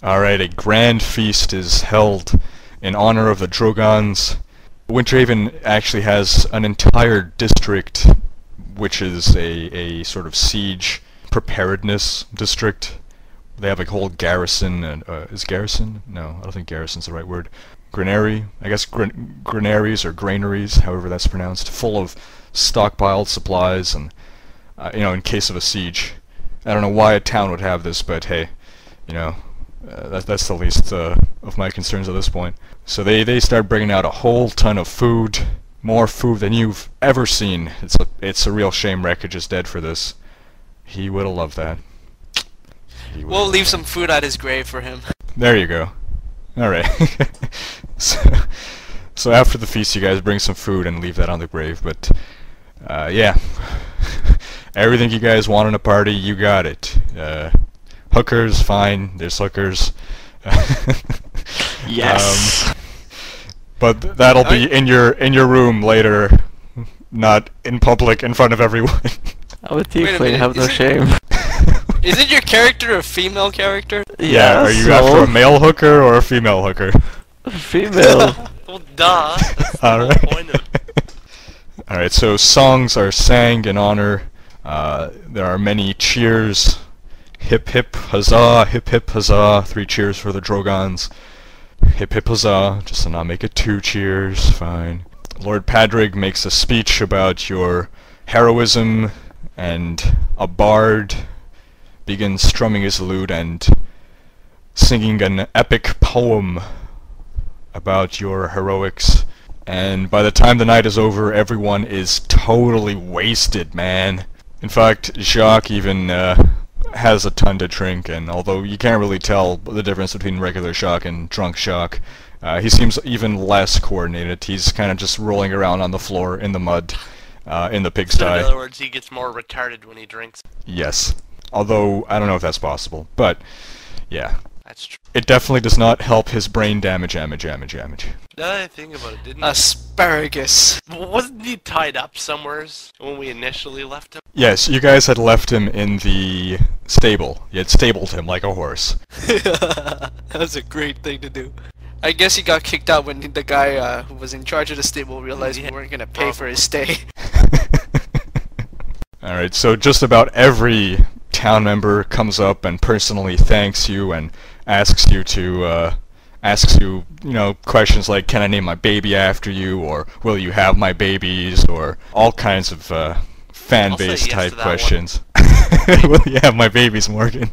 Alright, a grand feast is held in honor of the Drogans. Winterhaven actually has an entire district which is a sort of siege preparedness district. They have a whole garrison, and is garrison? No, I don't think garrison's the right word. Granary, I guess granaries or granaries, however that's pronounced, full of stockpiled supplies and, you know, in case of a siege. I don't know why a town would have this, but hey, you know, that's the least of my concerns at this point. So they start bringing out a whole ton of food, more food than you've ever seen. It's a real shame Rekoj is dead for this. He would have loved that. We'll leave some food at his grave for him. There you go. Alright. so after the feast you guys bring some food and leave that on the grave, but yeah. Everything you guys want in a party, you got it. Hookers, fine, there's hookers. Yes. But that'll be in your room later, not in public in front of everyone. I'm a tiefling, have no shame. Isn't your character a female character? Yeah, are you after a male hooker or a female hooker? Female. Well, duh. That's the Alright. whole point of it. Alright, so songs are sang in honor. There are many cheers. Hip hip huzzah, hip hip huzzah. 3 cheers for the Drogans. Hip hip huzzah, just to not make it 2 cheers, fine. Lord Padraig makes a speech about your heroism, and a bard begins strumming his lute and singing an epic poem about your heroics. And by the time the night is over, everyone is totally wasted, man. In fact, Jacques even has a ton to drink, and although you can't really tell the difference between regular Jacques and drunk Jacques, he seems even less coordinated. He's kind of just rolling around on the floor in the mud, in the pigsty. So in other words, he gets more retarded when he drinks. Yes. Although, I don't know if that's possible, but, yeah. That's true. It definitely does not help his brain damage. Now that I think about it, didn't Asparagus. wasn't he tied up somewheres when we initially left him? Yes, you guys had left him in the stable. You had stabled him like a horse. That's a great thing to do. I guess he got kicked out when the guy who was in charge of the stable realized we weren't gonna pay for his stay. Alright, so just about every town member comes up and personally thanks you and asks you, you know, questions like, can I name my baby after you, or will you have my babies, or all kinds of fan-based yes type to that questions. Will you have my babies, Morgan?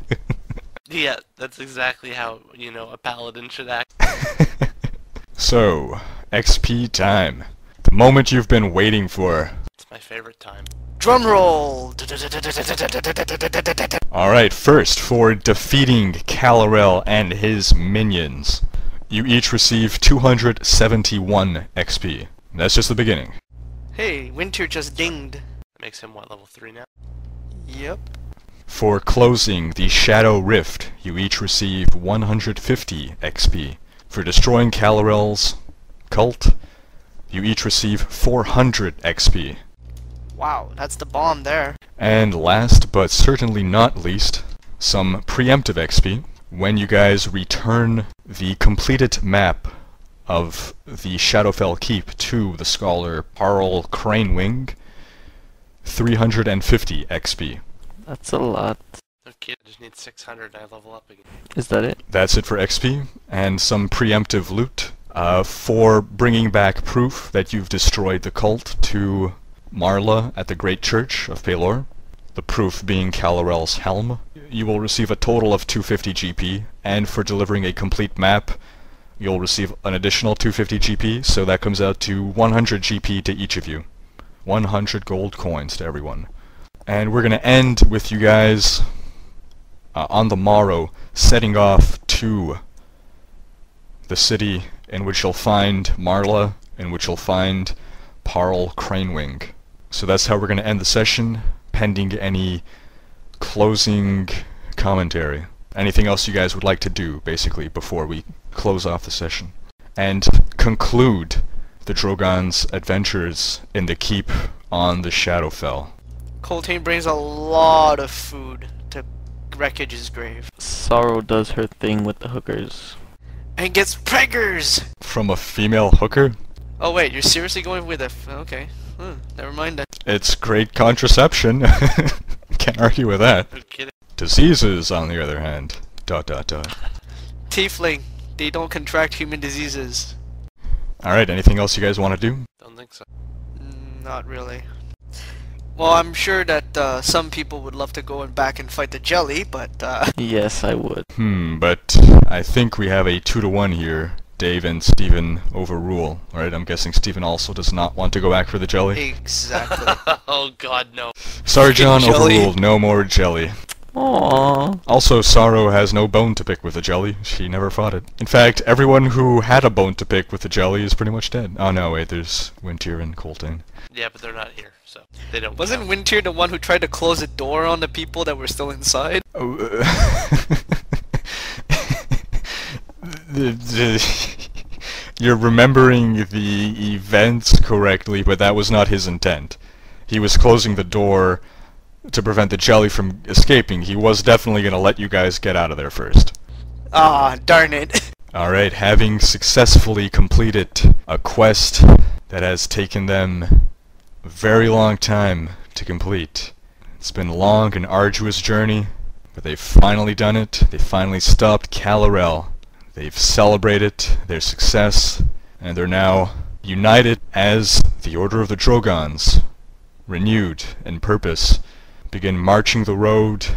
Yeah, that's exactly how, you know, a paladin should act. So, XP time. The moment you've been waiting for. It's my favorite time. Drum roll. Alright, first, for defeating Calorel and his minions, you each receive 271 XP. That's just the beginning. Hey, Winter just dinged. That makes him, what, level 3 now? Yep. For closing the Shadow Rift, you each receive 150 XP. For destroying Calorel's cult, you each receive 400 XP. Wow, that's the bomb there. And last, but certainly not least, some preemptive XP. When you guys return the completed map of the Shadowfell Keep to the scholar Parl Cranewing, 350 XP. That's a lot. Okay, I just need 600 and I level up again. Is that it? That's it for XP, and some preemptive loot for bringing back proof that you've destroyed the cult to Marla at the Great Church of Pelor, the proof being Calorel's helm. You will receive a total of 250 GP, and for delivering a complete map, you'll receive an additional 250 GP, so that comes out to 100 GP to each of you. 100 gold coins to everyone. And we're gonna end with you guys on the morrow setting off to the city in which you'll find Marla, in which you'll find Parl Cranewing. So that's how we're gonna end the session, pending any closing commentary. Anything else you guys would like to do, basically, before we close off the session. And conclude the Drogans' adventures in the keep on the Shadowfell. Coltane brings a lot of food to Rekoj's grave. Sorrow does her thing with the hookers. And gets preggers! From a female hooker? Oh wait, you're seriously going with a... okay. Never mind then. It's great contraception. Can't argue with that. No kidding. Diseases, on the other hand. ... Tiefling, they don't contract human diseases. Alright, anything else you guys want to do? Don't think so. Not really. Well, I'm sure that some people would love to go back and fight the jelly, but Yes, I would. But I think we have a 2-to-1 here. Dave and Steven overrule. Alright, I'm guessing Steven also does not want to go back for the jelly. exactly. Oh god, no. Sorry, John, Jelly. overruled. No more jelly. Aww. Also, Sorrow has no bone to pick with the jelly. She never fought it. In fact, everyone who had a bone to pick with the jelly is pretty much dead. Oh no, wait, there's Wintier and Colton. Yeah, but they're not here, so they don't Wasn't count. Wintier the one who tried to close the door on the people that were still inside? Oh, you're remembering the events correctly, but that was not his intent. He was closing the door to prevent the jelly from escaping. He was definitely going to let you guys get out of there first. Ah, darn it. Alright, having successfully completed a quest that has taken them a very long time to complete. It's been a long and arduous journey, but they've finally done it. They finally stopped Calarel. They've celebrated their success, and they're now united as the Order of the Drogans, renewed in purpose, begin marching the road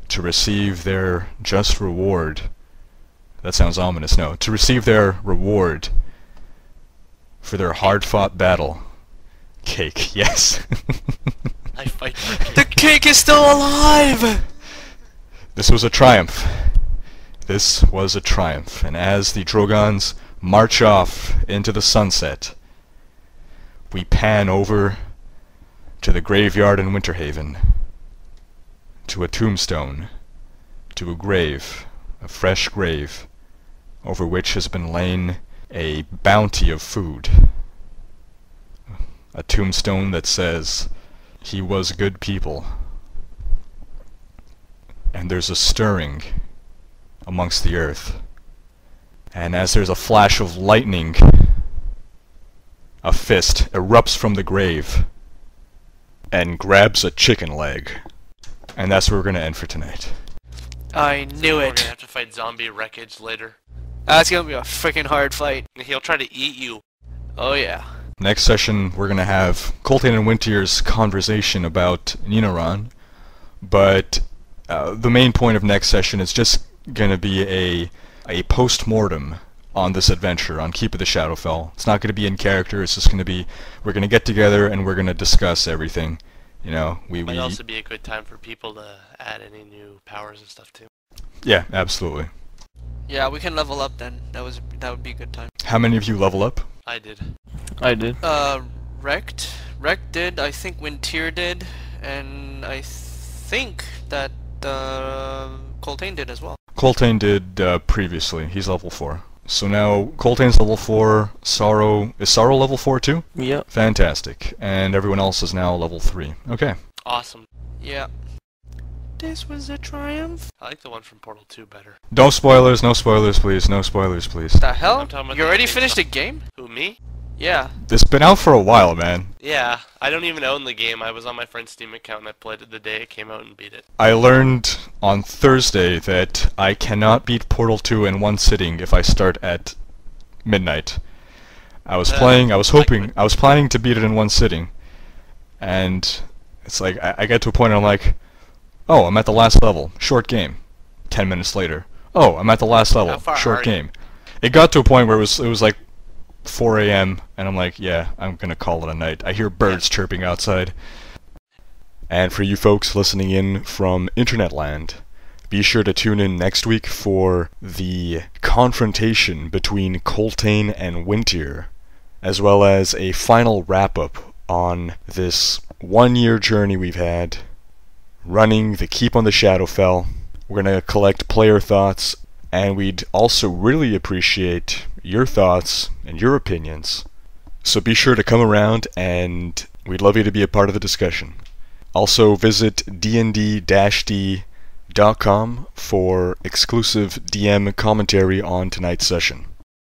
to receive their just reward. That sounds ominous, no. To receive their reward for their hard-fought battle. Cake, yes. I fight for The cake is still alive! This was a triumph. This was a triumph, and as the Drogans march off into the sunset, we pan over to the graveyard in Winterhaven, to a tombstone, to a grave, a fresh grave, over which has been lain a bounty of food. A tombstone that says, "He was good people." And there's a stirring amongst the earth. And as there's a flash of lightning, a fist erupts from the grave and grabs a chicken leg. And that's where we're gonna end for tonight. I knew We're it. gonna have to fight zombie Rhekd later. That's gonna be a freaking hard fight. He'll try to eat you. Oh yeah. Next session, we're gonna have Colton and Wintier's conversation about Ninaran, but the main point of next session is just gonna be a post-mortem on this adventure, on Keep of the Shadowfell. It's not gonna be in character, it's just gonna be, we're gonna get together and we're gonna discuss everything. You know, Might also be a good time for people to add any new powers and stuff too. yeah, absolutely. Yeah, we can level up then. That would be a good time. How many of you level up? I did. I did. Rhekd did, I think Wintier did, and I think that Coltain did as well. Coltain did previously, he's level 4. So now, Coltain's level 4, Sorrow... Is Sorrow level 4 too? Yep. Fantastic. And everyone else is now level 3. Okay. Awesome. Yeah. This was a triumph. I like the one from Portal 2 better. No spoilers, no spoilers please, no spoilers please. The hell? I'm talking about You the already game finished the stuff. game? Who, me? Yeah. It's been out for a while, man. Yeah, I don't even own the game. I was on my friend's Steam account and I played it the day it came out and beat it. I learned on Thursday that I cannot beat Portal 2 in one sitting if I start at midnight. I was planning to beat it in one sitting. And it's like, I get to a point and I'm like, oh, I'm at the last level. Short game. 10 minutes later. Oh, I'm at the last level. How far Short are you? game. It got to a point where it was like 4 a.m. and I'm like, yeah, I'm gonna call it a night. I hear birds chirping outside. And for you folks listening in from Internet Land, be sure to tune in next week for the confrontation between Coltain and Wintier, as well as a final wrap-up on this one-year journey we've had running the Keep on the Shadowfell. We're going to collect player thoughts, and we'd also really appreciate your thoughts and your opinions. So be sure to come around, and we'd love you to be a part of the discussion. Also visit dnd-d.com xxxviii.com for exclusive DM commentary on tonight's session.